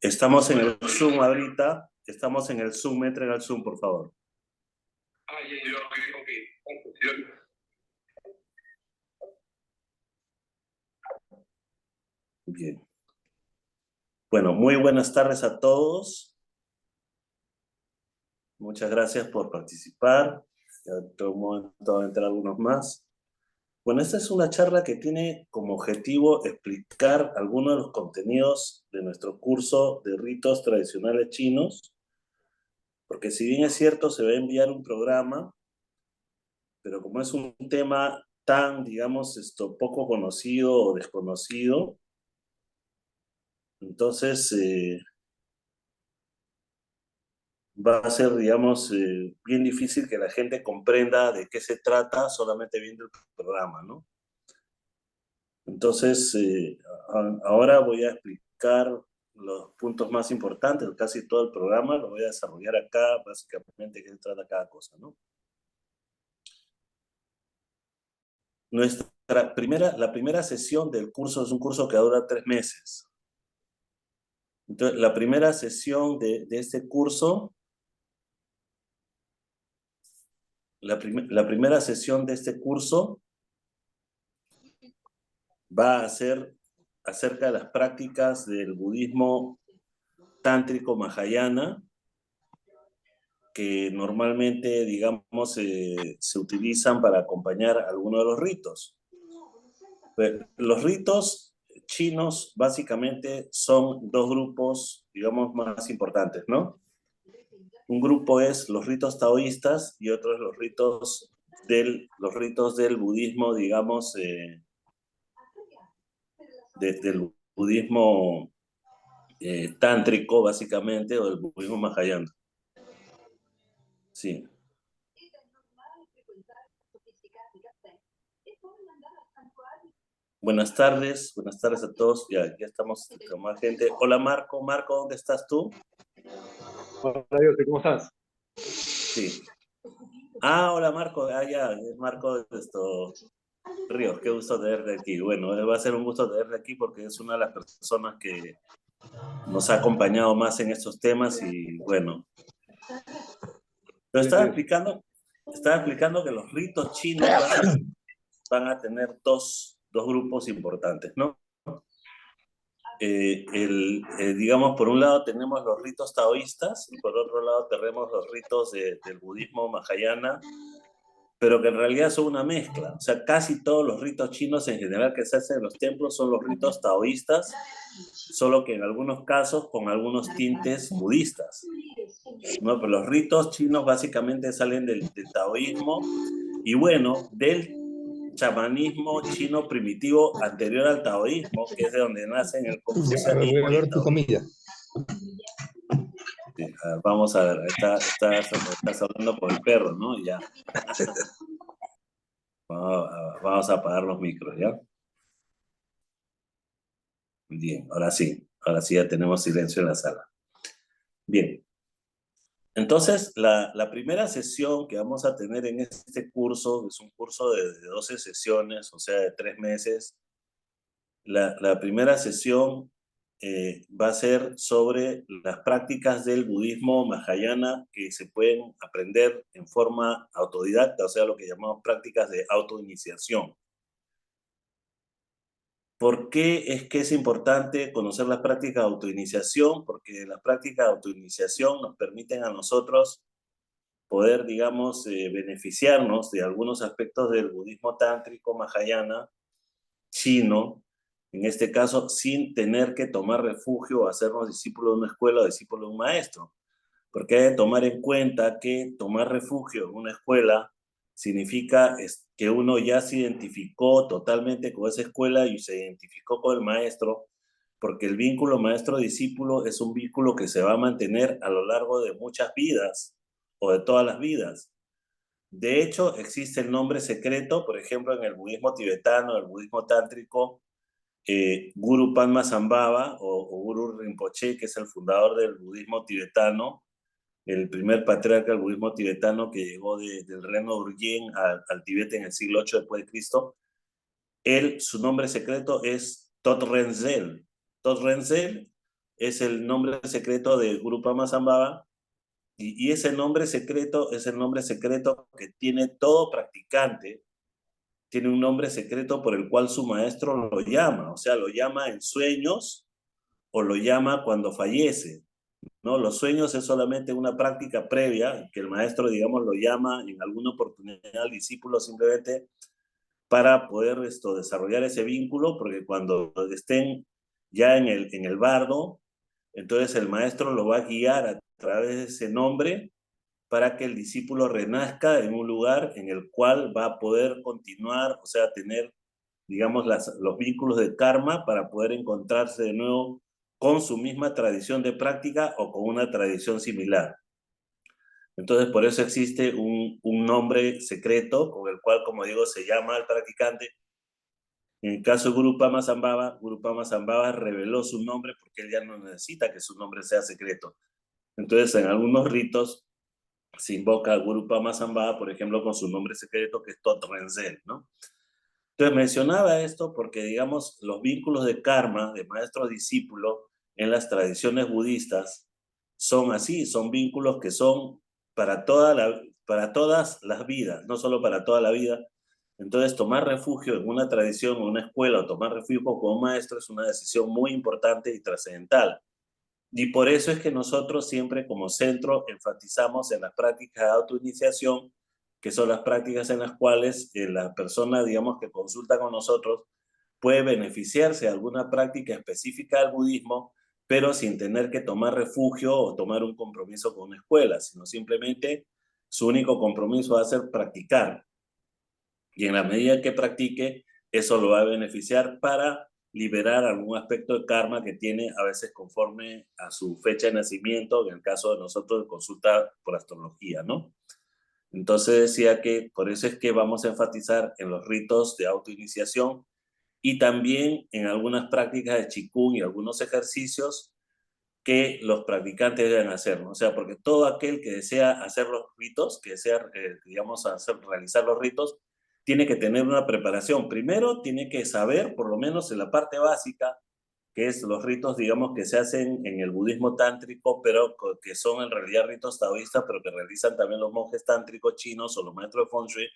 Estamos en el Zoom ahorita. Estamos en el Zoom. Entren al Zoom, por favor. Bien. Bueno, muy buenas tardes a todos. Muchas gracias por participar. Ya en un momento van a entrar algunos más. Bueno, esta es una charla que tiene como objetivo explicar algunos de los contenidos de nuestro curso de ritos tradicionales chinos, porque si bien es cierto, se va a enviar un programa, pero como es un tema tan, digamos, poco conocido o desconocido, entonces va a ser, digamos, bien difícil que la gente comprenda de qué se trata solamente viendo el programa, ¿no? Entonces, ahora voy a explicar los puntos más importantes, casi todo el programa lo voy a desarrollar acá, básicamente de qué se trata cada cosa, ¿no? La primera sesión del curso es un curso que dura 3 meses. Entonces, la primera sesión de este curso, la primera sesión de este curso va a ser acerca de las prácticas del budismo tántrico mahayana, que normalmente, digamos, se utilizan para acompañar algunos de los ritos. Los ritos chinos básicamente son dos grupos, digamos, más importantes, ¿no? Un grupo es los ritos taoístas y otro es los ritos del budismo, digamos, del budismo tántrico, básicamente, o del budismo mahayana. Sí. Buenas tardes a todos. Ya estamos con más gente. Hola Marco, ¿dónde estás tú? Hola, Dios, ¿cómo estás? Sí. Hola Marco, ya, es Marco Ríos, qué gusto tenerte aquí. Bueno, va a ser un gusto tenerte aquí porque es una de las personas que nos ha acompañado más en estos temas y bueno. Pero estaba explicando que los ritos chinos van a tener dos grupos importantes, ¿no? Digamos, por un lado tenemos los ritos taoístas y por otro lado tenemos los ritos del budismo mahayana, pero que en realidad son una mezcla. O sea, casi todos los ritos chinos en general que se hacen en los templos son los ritos taoístas, solo que en algunos casos con algunos tintes budistas, ¿no? Pero los ritos chinos básicamente salen del taoísmo y bueno, del chamanismo chino primitivo anterior al taoísmo, que es de donde nacen el confucianismo. Voy a ver tu comida. Sí, vamos a ver, estás hablando con el perro, ¿no? Ya. Vamos a apagar los micros, ¿ya? Bien, ahora sí ya tenemos silencio en la sala. Bien, entonces la primera sesión que vamos a tener en este curso es un curso de 12 sesiones, o sea, de 3 meses. La primera sesión va a ser sobre las prácticas del budismo mahayana que se pueden aprender en forma autodidacta, o sea, lo que llamamos prácticas de autoiniciación. ¿Por qué es que es importante conocer las prácticas de autoiniciación? Porque las prácticas de autoiniciación nos permiten a nosotros poder, digamos, beneficiarnos de algunos aspectos del budismo tántrico mahayana chino, en este caso, sin tener que tomar refugio o hacernos discípulos de una escuela o discípulos de un maestro. Porque hay que tomar en cuenta que tomar refugio en una escuela significa que uno ya se identificó totalmente con esa escuela y se identificó con el maestro, porque el vínculo maestro-discípulo es un vínculo que se va a mantener a lo largo de muchas vidas o de todas las vidas. De hecho, existe el nombre secreto, por ejemplo, en el budismo tibetano, el budismo tántrico, Guru Padmasambhava o Guru Rinpoche, que es el fundador del budismo tibetano, el primer patriarca del budismo tibetano que llegó del reino de Urgyen al Tíbet en el siglo VIII después de Cristo. Su nombre secreto es Tot Renzel. Tot Renzel es el nombre secreto de Guru Pamasambhava, y ese nombre secreto es el nombre secreto que tiene todo practicante, tiene un nombre secreto por el cual su maestro lo llama, o sea, lo llama en sueños o lo llama cuando fallece, ¿no? Los sueños es solamente una práctica previa que el maestro, digamos, lo llama en alguna oportunidad al discípulo simplemente para poder desarrollar ese vínculo, porque cuando estén ya en el bardo, entonces el maestro lo va a guiar a través de ese nombre para que el discípulo renazca en un lugar en el cual va a poder continuar, o sea, tener, digamos, los vínculos de karma para poder encontrarse de nuevo con su misma tradición de práctica o con una tradición similar. Entonces, por eso existe un nombre secreto con el cual, como digo, se llama al practicante. En el caso de Guru Pamasambhava reveló su nombre porque él ya no necesita que su nombre sea secreto. Entonces, en algunos ritos se invoca a Guru Pamasambhava, por ejemplo, con su nombre secreto, que es Tot Renzel, ¿no? Entonces, mencionaba esto porque, digamos, los vínculos de karma, de maestro-discípulo, en las tradiciones budistas, son así, son vínculos que son para todas las vidas, no solo para toda la vida. Entonces, tomar refugio en una tradición o una escuela o tomar refugio con un maestro es una decisión muy importante y trascendental. Y por eso es que nosotros siempre como centro enfatizamos en las prácticas de autoiniciación, que son las prácticas en las cuales la persona, digamos, que consulta con nosotros puede beneficiarse de alguna práctica específica del budismo, pero sin tener que tomar refugio o tomar un compromiso con una escuela, sino simplemente su único compromiso va a ser practicar. Y en la medida que practique, eso lo va a beneficiar para liberar algún aspecto de karma que tiene a veces conforme a su fecha de nacimiento, en el caso de nosotros de consulta por astrología, ¿no? Entonces decía que por eso es que vamos a enfatizar en los ritos de autoiniciación y también en algunas prácticas de Qigong y algunos ejercicios que los practicantes deben hacer, ¿no? O sea, porque todo aquel que desea hacer los ritos, que desea, digamos, realizar los ritos, tiene que tener una preparación. Primero, tiene que saber, por lo menos en la parte básica, que es los ritos, digamos, que se hacen en el budismo tántrico, pero que son en realidad ritos taoístas, pero que realizan también los monjes tántricos chinos o los maestros de Feng Shui,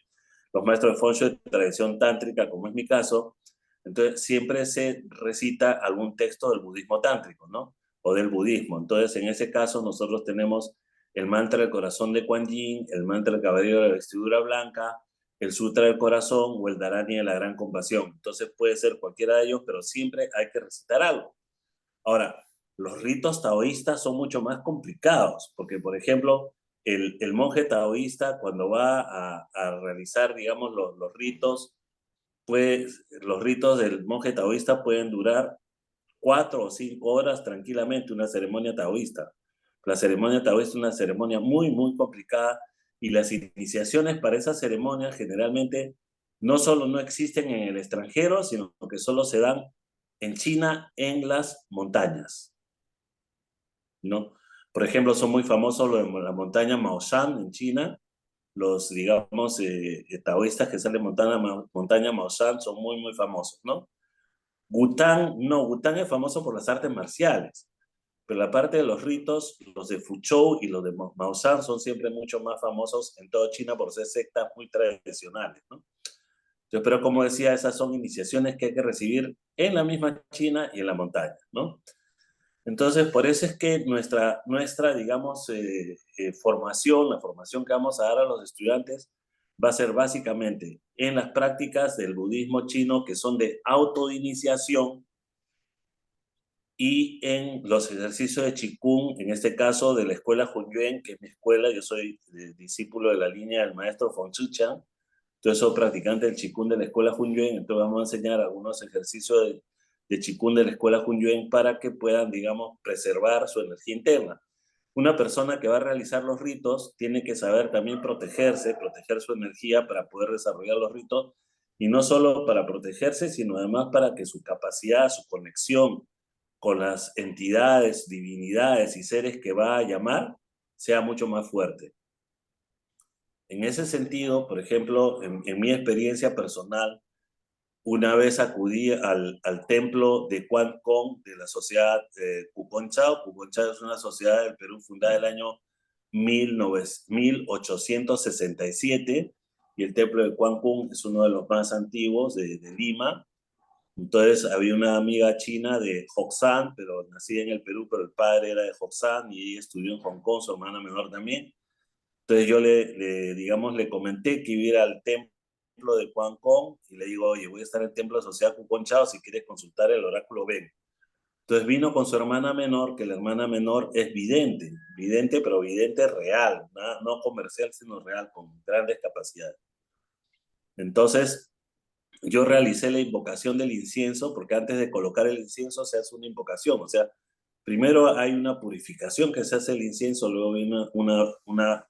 los maestros de Feng Shui de tradición tántrica, como es mi caso. Entonces, siempre se recita algún texto del budismo tántrico, ¿no? O del budismo. Entonces, en ese caso, nosotros tenemos el mantra del corazón de Kuan Yin, el mantra del caballero de la vestidura blanca, el sutra del corazón o el dharani de la gran compasión. Entonces, puede ser cualquiera de ellos, pero siempre hay que recitar algo. Ahora, los ritos taoístas son mucho más complicados, porque, por ejemplo, el monje taoísta, cuando va a realizar, digamos, los ritos, pues los ritos del monje taoísta pueden durar 4 o 5 horas tranquilamente, una ceremonia taoísta. La ceremonia taoísta es una ceremonia muy, muy complicada y las iniciaciones para esa ceremonia generalmente no solo no existen en el extranjero, sino que solo se dan en China, en las montañas, ¿no? Por ejemplo, son muy famosos los de la montaña Maoshan en China, los, digamos, taoístas que salen montaña Maoshan son muy, muy famosos, ¿no? Bután, no, Bután es famoso por las artes marciales, pero la parte de los ritos, los de Fuzhou y los de Maoshan son siempre mucho más famosos en toda China por ser sectas muy tradicionales, ¿no? Entonces, pero como decía, esas son iniciaciones que hay que recibir en la misma China y en la montaña, ¿no? Entonces, por eso es que nuestra digamos, formación, la formación que vamos a dar a los estudiantes, va a ser básicamente en las prácticas del budismo chino que son de autoiniciación y en los ejercicios de Qigong, en este caso de la escuela Hunyuan, que es mi escuela, yo soy discípulo de la línea del maestro Feng Shui-Chan, entonces soy practicante del Qigong de la escuela Hunyuan, entonces vamos a enseñar algunos ejercicios de Qigong de la escuela Hunyuan para que puedan, digamos, preservar su energía interna. Una persona que va a realizar los ritos tiene que saber también protegerse, proteger su energía para poder desarrollar los ritos, y no solo para protegerse, sino además para que su capacidad, su conexión con las entidades, divinidades y seres que va a llamar sea mucho más fuerte. En ese sentido, por ejemplo, en mi experiencia personal, una vez acudí al templo de Quan Con de la sociedad Cucón Chao. Cucón Chao es una sociedad del Perú fundada en el año 1867 y el templo de Quan Con es uno de los más antiguos de Lima. Entonces había una amiga china de Hoxan, pero nacida en el Perú, pero el padre era de Hoxan y ella estudió en Hong Kong, su hermana menor también. Entonces yo digamos, le comenté que iba a ir al templo de Quan Con y le digo, oye, voy a estar en el templo de Sociedad Cucón Chao, si quieres consultar el oráculo, ven. Entonces vino con su hermana menor, que la hermana menor es vidente, vidente, pero vidente real, no comercial, sino real, con grandes capacidades. Entonces, yo realicé la invocación del incienso, porque antes de colocar el incienso se hace una invocación, o sea, primero hay una purificación que se hace el incienso, luego hay una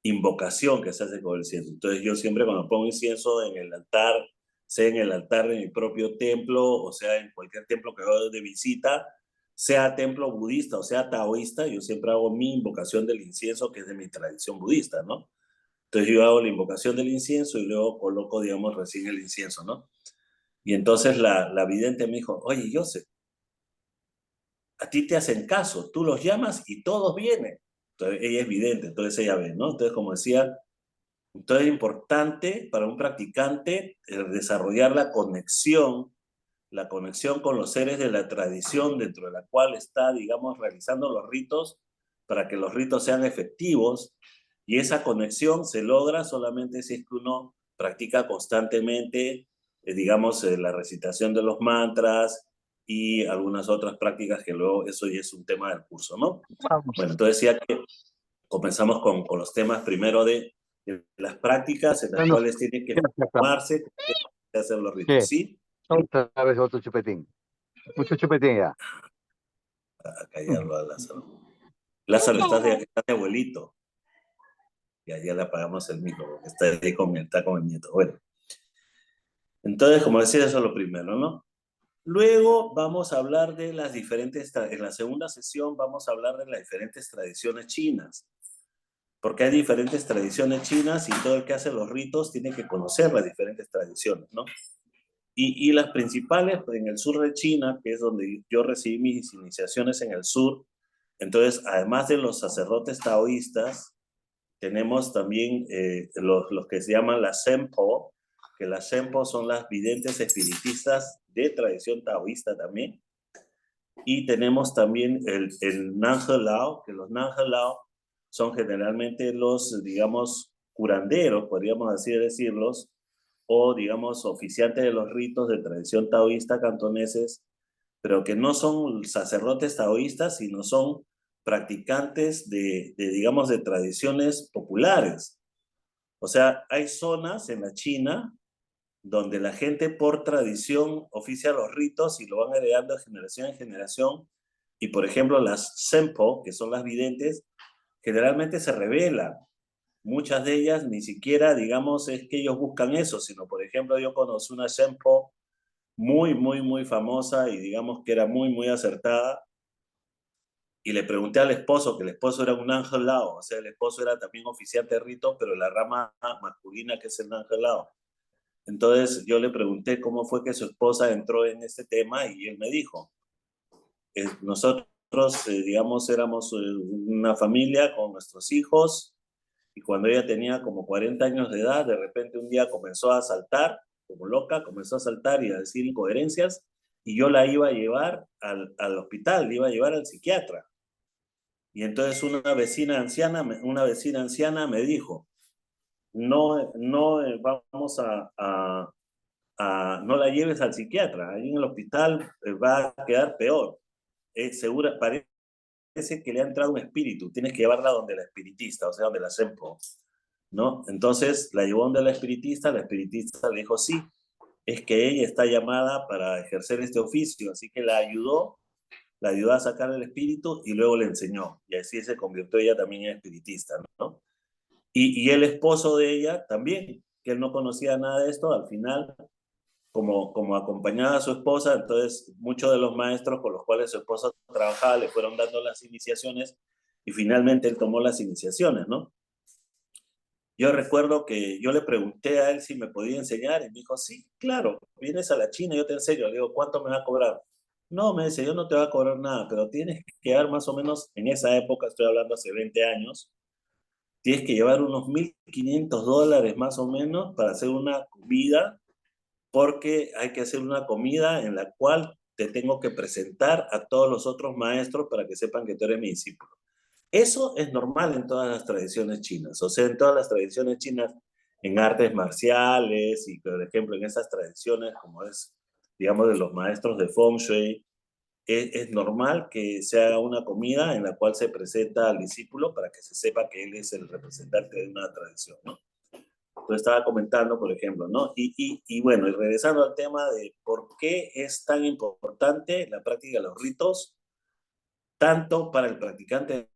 invocación que se hace con el incienso. Entonces yo siempre cuando pongo incienso en el altar, sea en el altar de mi propio templo, o sea en cualquier templo que hago de visita, sea templo budista o sea taoísta, yo siempre hago mi invocación del incienso, que es de mi tradición budista, ¿no? Entonces yo hago la invocación del incienso y luego coloco, digamos, recién el incienso, ¿no? Y entonces la vidente me dijo, oye, Joseph, a ti te hacen caso, tú los llamas y todos vienen. Entonces ella es vidente, entonces ella ve, ¿no? Entonces, como decía, entonces es importante para un practicante desarrollar la conexión con los seres de la tradición dentro de la cual está, digamos, realizando los ritos para que los ritos sean efectivos. Y esa conexión se logra solamente si es que uno practica constantemente, digamos, la recitación de los mantras y algunas otras prácticas que luego eso ya es un tema del curso, ¿no? Vamos. Bueno, entonces decía que comenzamos con los temas primero de las prácticas en las Bueno, cuales tiene que ya formarse, que hacer los ritos, ¿qué? ¿sí? Otra vez otro chupetín. Mucho chupetín ya. A callarlo a Lázaro. Lázaro, estás de abuelito. Ya le apagamos el micro, porque está con el nieto. Bueno, entonces, como decía, eso es lo primero, ¿no? Luego vamos a hablar de las diferentes, en la segunda sesión vamos a hablar de las diferentes tradiciones chinas, porque hay diferentes tradiciones chinas y todo el que hace los ritos tiene que conocer las diferentes tradiciones, ¿no? Y las principales en el sur de China, que es donde yo recibí mis iniciaciones en el sur, entonces, además de los sacerdotes taoístas, tenemos también los que se llaman las Sempo, que las Sempo son las videntes espiritistas de tradición taoísta también. Y tenemos también el Nanghe Lao, que los Nanghe Lao son generalmente los, digamos, curanderos, podríamos así decirlos, o, digamos, oficiantes de los ritos de tradición taoísta cantoneses, pero que no son sacerdotes taoístas, sino son practicantes digamos, de tradiciones populares. O sea, hay zonas en la China donde la gente por tradición oficia los ritos y lo van heredando de generación en generación. Y por ejemplo, las Sempo, que son las videntes, generalmente se revelan. Muchas de ellas ni siquiera, digamos, es que ellos buscan eso, sino, por ejemplo, yo conocí una Sempo muy famosa y digamos que era muy acertada. Y le pregunté al esposo, que el esposo era un ángel lao, o sea, el esposo era también oficiante de rito, pero la rama masculina que es el ángel lao. Entonces yo le pregunté cómo fue que su esposa entró en este tema y él me dijo, nosotros, digamos, éramos una familia con nuestros hijos y cuando ella tenía como 40 años de edad, de repente un día comenzó a saltar, como loca, comenzó a saltar y a decir incoherencias y yo la iba a llevar al hospital, la iba a llevar al psiquiatra. Y entonces una vecina anciana me dijo, no vamos no la lleves al psiquiatra, ahí en el hospital va a quedar peor. Parece que le ha entrado un espíritu, tienes que llevarla donde la espiritista, o sea, donde la Sempo, ¿no? Entonces la llevó donde la espiritista le dijo, sí, es que ella está llamada para ejercer este oficio, así que la ayudó a sacar el espíritu y luego le enseñó, y así se convirtió ella también en espiritista, ¿no? Y el esposo de ella también, que él no conocía nada de esto, al final como acompañaba a su esposa, entonces muchos de los maestros con los cuales su esposa trabajaba le fueron dando las iniciaciones y finalmente él tomó las iniciaciones, ¿no? Yo recuerdo que yo le pregunté a él si me podía enseñar y me dijo, sí, claro, vienes a la China, yo te enseño. Le digo, ¿cuánto me va a cobrar? No, me dice, yo no te voy a cobrar nada, pero tienes que dar más o menos, en esa época, estoy hablando hace 20 años, tienes que llevar unos $1,500 más o menos para hacer una comida, porque hay que hacer una comida en la cual te tengo que presentar a todos los otros maestros para que sepan que tú eres mi discípulo. Eso es normal en todas las tradiciones chinas, o sea, en todas las tradiciones chinas, en artes marciales y, por ejemplo, en esas tradiciones como es, digamos, de los maestros de Feng Shui, es normal que se haga una comida en la cual se presenta al discípulo para que se sepa que él es el representante de una tradición, ¿no? Entonces estaba comentando, por ejemplo, ¿no? Y bueno, y regresando al tema de por qué es tan importante la práctica de los ritos, tanto para el practicante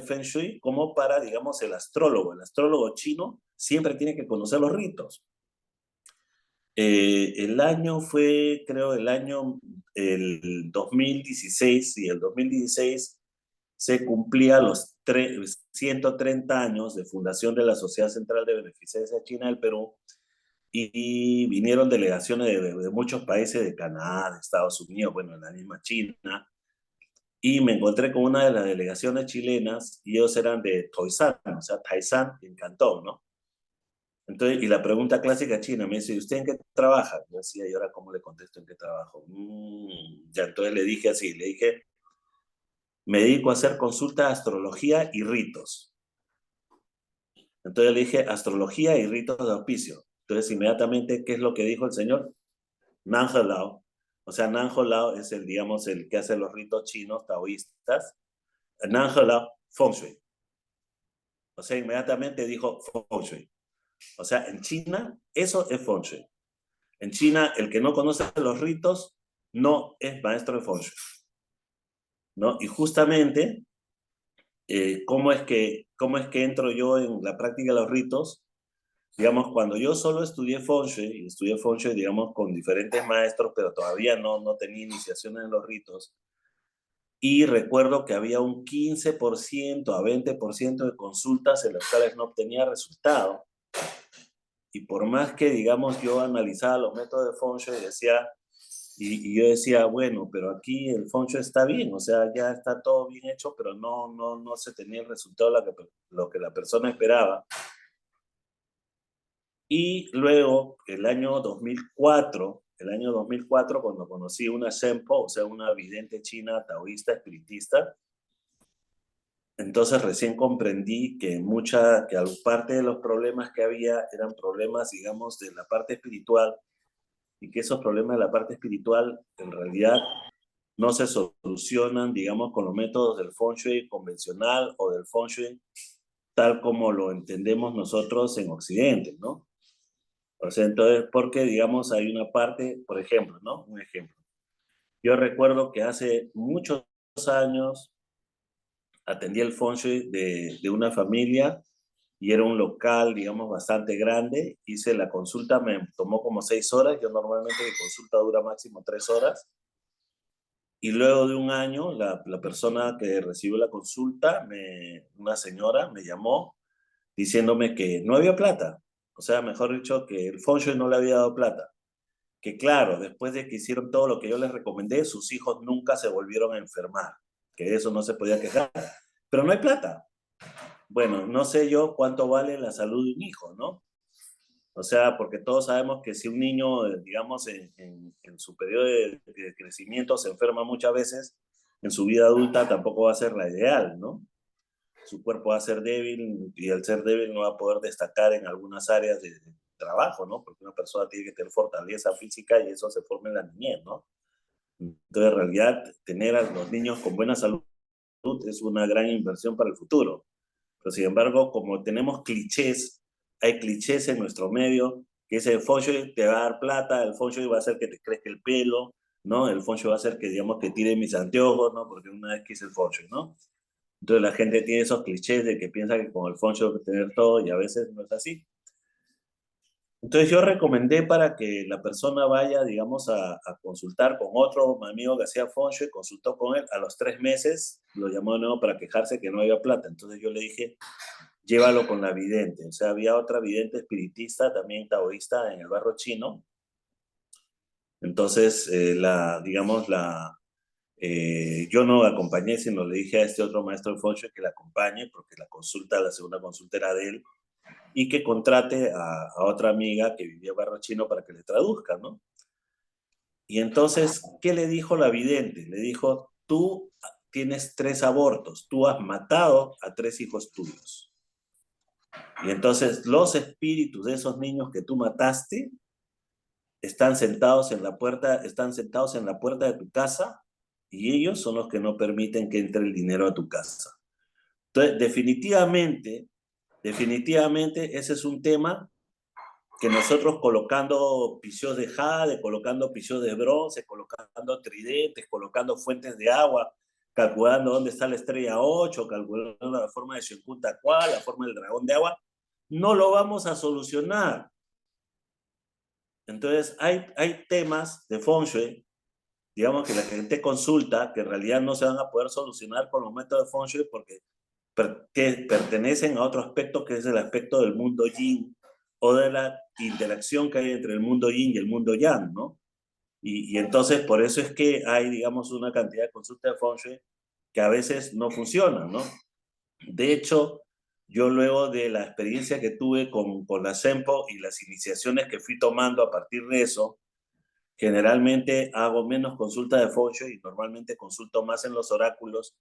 Feng Shui como para, digamos, el astrólogo. El astrólogo chino siempre tiene que conocer los ritos. El año fue, creo, el 2016, y el 2016 se cumplía los 130 años de fundación de la Sociedad Central de Beneficencia China del Perú, y vinieron delegaciones de muchos países, de Canadá, de Estados Unidos, bueno, en la misma China, y me encontré con una de las delegaciones chilenas y ellos eran de Toisán, o sea, Taizán, en Cantón, ¿no? Entonces, y la pregunta clásica china me dice, ¿y usted en qué trabaja? Yo decía, ¿y ahora cómo le contesto en qué trabajo? Ya, entonces le dije así, le dije, me dedico a hacer consulta de astrología y ritos. Entonces le dije, astrología y ritos de auspicio. Entonces, inmediatamente, ¿qué es lo que dijo el señor? Nange Lao. O sea, Nange Lao es el, digamos, el que hace los ritos chinos, taoístas. Nange Lao, Feng Shui. O sea, inmediatamente dijo Feng Shui. O sea, en China, eso es Feng Shui. En China, el que no conoce los ritos no es maestro de Feng Shui, ¿no? Y justamente, ¿cómo es que entro yo en la práctica de los ritos? Digamos, cuando yo solo estudié Feng Shui, y estudié Feng Shui, digamos, con diferentes maestros, pero todavía no tenía iniciación en los ritos, y recuerdo que había un 15% a 20% de consultas en las cuales no obtenía resultado. Y por más que, digamos, yo analizaba los métodos de Feng Shui, y yo decía, bueno, pero aquí el Feng Shui está bien, o sea, ya está todo bien hecho, pero no se tenía el resultado lo que la persona esperaba. Y luego, el año 2004, cuando conocí una Shenpo, o sea, una vidente china taoísta espiritista, entonces recién comprendí que parte de los problemas que había eran problemas, digamos, de la parte espiritual, y que esos problemas de la parte espiritual en realidad no se solucionan, digamos, con los métodos del Feng Shui convencional o del Feng Shui tal como lo entendemos nosotros en Occidente, ¿no? O sea, entonces, porque, digamos, hay una parte, por ejemplo, ¿no? Un ejemplo. Yo recuerdo que hace muchos años atendí el Feng Shui de una familia, y era un local, digamos, bastante grande. Hice la consulta, me tomó como 6 horas. Yo normalmente mi consulta dura máximo 3 horas. Y luego de un año, la persona que recibió la consulta, una señora, me llamó diciéndome que no había plata. O sea, mejor dicho, que el Feng Shui no le había dado plata. Que claro, después de que hicieron todo lo que yo les recomendé, sus hijos nunca se volvieron a enfermar. Que de eso no se podía quejar. Pero no hay plata. Bueno, no sé yo cuánto vale la salud de un hijo, ¿no? O sea, porque todos sabemos que si un niño, digamos, en su periodo de crecimiento se enferma muchas veces, en su vida adulta tampoco va a ser la ideal, ¿no? Su cuerpo va a ser débil, y al ser débil no va a poder destacar en algunas áreas de trabajo, ¿no? Porque una persona tiene que tener fortaleza física, y eso se forma en la niñez, ¿no? Entonces, en realidad, tener a los niños con buena salud es una gran inversión para el futuro. Pero sin embargo, como tenemos clichés, hay clichés en nuestro medio, que ese el Feng Shui te va a dar plata, el Feng Shui va a hacer que te crezca el pelo, ¿no? El Feng Shui va a hacer que, digamos, que tire mis anteojos, ¿no? Porque una vez que hice el Feng Shui, ¿no? Entonces la gente tiene esos clichés de que piensa que con el Feng Shui va a tener todo, y a veces no es así. Entonces yo recomendé para que la persona vaya, digamos, a consultar con otro amigo que hacía Feng Shui, consultó con él, a los 3 meses lo llamó de nuevo para quejarse que no había plata. Entonces yo le dije, llévalo con la vidente. O sea, había otra vidente espiritista, también taoísta, en el barrio chino. Entonces, yo no la acompañé, sino le dije a este otro maestro de Feng Shui que la acompañe, porque la segunda consulta era de él, y que contrate a otra amiga que vivía en barrio chino para que le traduzca, ¿no? Y entonces, ¿qué le dijo la vidente? Le dijo, tú tienes 3 abortos, tú has matado a 3 hijos tuyos. Y entonces los espíritus de esos niños que tú mataste están sentados en la puerta de tu casa y ellos son los que no permiten que entre el dinero a tu casa. Entonces, definitivamente ese es un tema que nosotros colocando picios de jade, colocando picios de bronce, colocando tridentes, colocando fuentes de agua, calculando dónde está la estrella 8, calculando la forma de Shunkunta cual, la forma del dragón de agua, no lo vamos a solucionar. Entonces, hay temas de Feng Shui, digamos, que la gente consulta, que en realidad no se van a poder solucionar con los métodos de Feng Shui porque pertenecen a otro aspecto que es el aspecto del mundo yin o de la interacción que hay entre el mundo yin y el mundo yang, ¿no? Y entonces por eso es que hay, digamos, una cantidad de consultas de Feng Shui que a veces no funcionan, ¿no? De hecho, yo luego de la experiencia que tuve con la SEMPO y las iniciaciones que fui tomando a partir de eso, generalmente hago menos consultas de Feng Shui y normalmente consulto más en los oráculos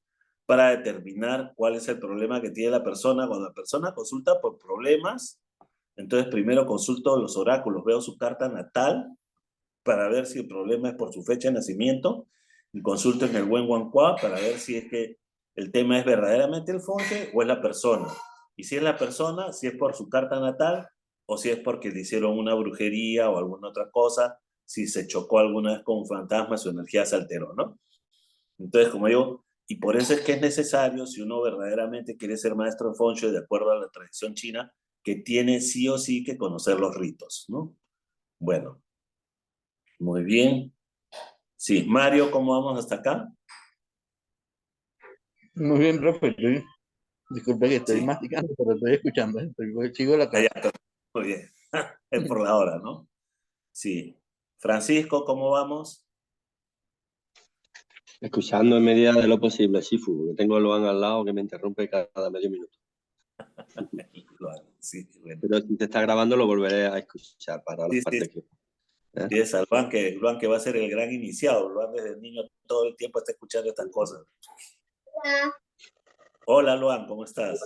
para determinar cuál es el problema que tiene la persona. Cuando la persona consulta por problemas, entonces primero consulto los oráculos, veo su carta natal para ver si el problema es por su fecha de nacimiento y consulto en el Wenguancua para ver si es que el tema es verdaderamente el Feng Shui o es la persona. Y si es la persona, si es por su carta natal o si es porque le hicieron una brujería o alguna otra cosa, si se chocó alguna vez con un fantasma, su energía se alteró, ¿no? Entonces, como digo, y por eso es que es necesario, si uno verdaderamente quiere ser maestro en Feng Shui, de acuerdo a la tradición china, que tiene sí o sí que conocer los ritos, ¿no? Bueno, muy bien. Sí, Mario, ¿cómo vamos hasta acá? Muy bien, profe. Disculpe que estoy Sí, masticando, pero estoy escuchando. Sigo la allá clase. está. Muy bien. Es por la hora, ¿no? Sí. Francisco, ¿cómo vamos? Escuchando en medida de lo posible, Shifu, porque tengo a Luan al lado que me interrumpe cada medio minuto. Sí, bueno. Pero si te está grabando lo volveré a escuchar para las Sí, partes que... ¿eh? sí, es al Luan que va a ser el gran iniciado. Luan desde niño todo el tiempo está escuchando estas cosas. Hola, Luan, ¿cómo estás?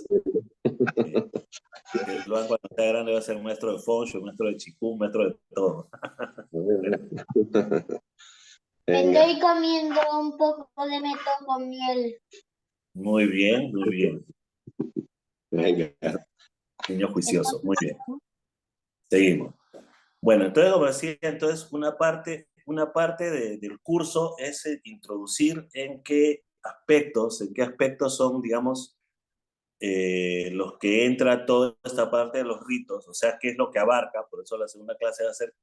Luan cuando sea grande va a ser maestro de Feng Shui, maestro de Qigong, maestro de todo. Estoy comiendo un poco de metón con miel. Muy bien, muy bien. Venga. Niño juicioso, muy bien. Seguimos. Bueno, entonces, como decía, entonces una parte del curso es introducir en qué aspectos son, digamos, los que entra toda esta parte de los ritos, o sea, qué es lo que abarca, por eso la segunda clase va a ser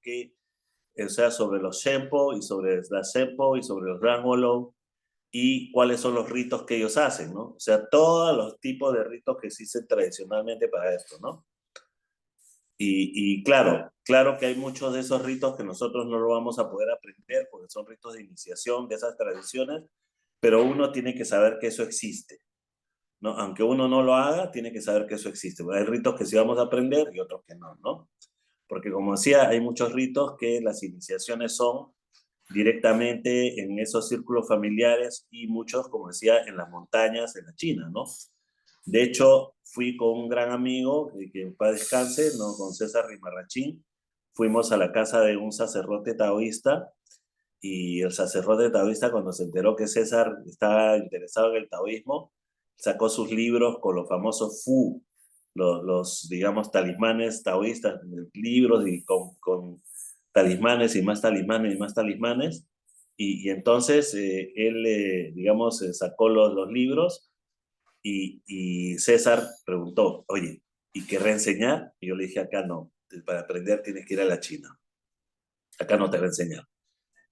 o sea, sobre los Shenpo y sobre la Sempo y sobre los Rangolo y cuáles son los ritos que ellos hacen, ¿no? O sea, todos los tipos de ritos que existen tradicionalmente para esto, ¿no? Y claro que hay muchos de esos ritos que nosotros no lo vamos a poder aprender porque son ritos de iniciación de esas tradiciones, pero uno tiene que saber que eso existe, ¿no? Aunque uno no lo haga, tiene que saber que eso existe. Hay ritos que sí vamos a aprender y otros que no, ¿no? Porque como decía, hay muchos ritos que las iniciaciones son directamente en esos círculos familiares y muchos, como decía, en las montañas, en la China, ¿no? De hecho, fui con un gran amigo, que en paz descanse, ¿no? Con César Rimarrachín, fuimos a la casa de un sacerdote taoísta y el sacerdote taoísta cuando se enteró que César estaba interesado en el taoísmo, sacó sus libros con los famosos Fu, digamos, talismanes taoístas, libros y con talismanes y más talismanes y más talismanes. Y entonces él, digamos, sacó los libros y César preguntó, oye, ¿y qué reenseñar? Y yo le dije, acá no, para aprender tienes que ir a la China. Acá no te va a enseñar.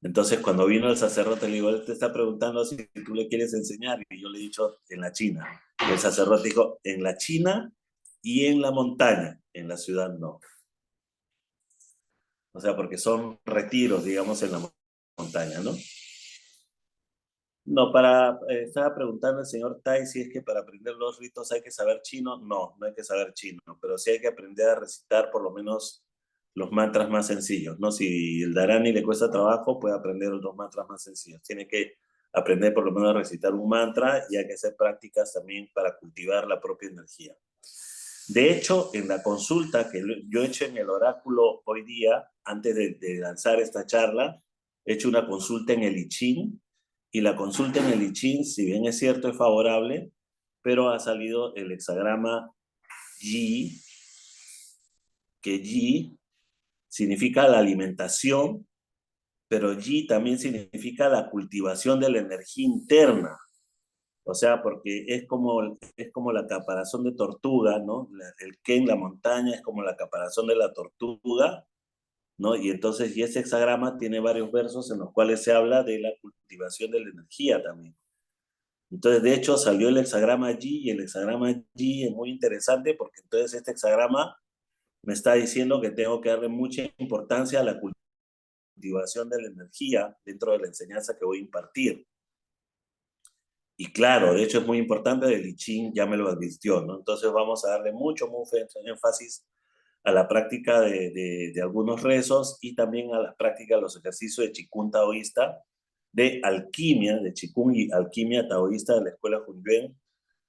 Entonces, cuando vino el sacerdote, le digo, él te está preguntando si tú le quieres enseñar. Y yo le he dicho, en la China. Y el sacerdote dijo, en la China y en la montaña, en la ciudad no. O sea, porque son retiros, digamos, en la montaña, ¿no? No, estaba preguntando al señor Tai si es que para aprender los ritos hay que saber chino. No, no hay que saber chino, pero sí hay que aprender a recitar por lo menos los mantras más sencillos, ¿no? Si el Dharani le cuesta trabajo, puede aprender los mantras más sencillos. Tiene que aprender por lo menos a recitar un mantra y hay que hacer prácticas también para cultivar la propia energía. De hecho, en la consulta que yo he hecho en el oráculo hoy día, antes de lanzar esta charla, he hecho una consulta en el I Ching, y la consulta en el I Ching, si bien es cierto, es favorable, pero ha salido el hexagrama Yi, que Yi significa la alimentación, pero Yi también significa la cultivación de la energía interna. O sea, porque es como la caparazón de tortuga, ¿no? El que en la montaña es como la caparazón de la tortuga, ¿no? Y entonces, y ese hexagrama tiene varios versos en los cuales se habla de la cultivación de la energía también. Entonces, de hecho, salió el hexagrama G, y el hexagrama G es muy interesante porque entonces este hexagrama me está diciendo que tengo que darle mucha importancia a la cultivación de la energía dentro de la enseñanza que voy a impartir. Y claro, de hecho es muy importante, el I Ching ya me lo advirtió, ¿no? Entonces vamos a darle mucho énfasis a la práctica de algunos rezos y también a la práctica de los ejercicios de Qigong taoísta, de alquimia, de Qigong y alquimia taoísta de la escuela Hunyuan,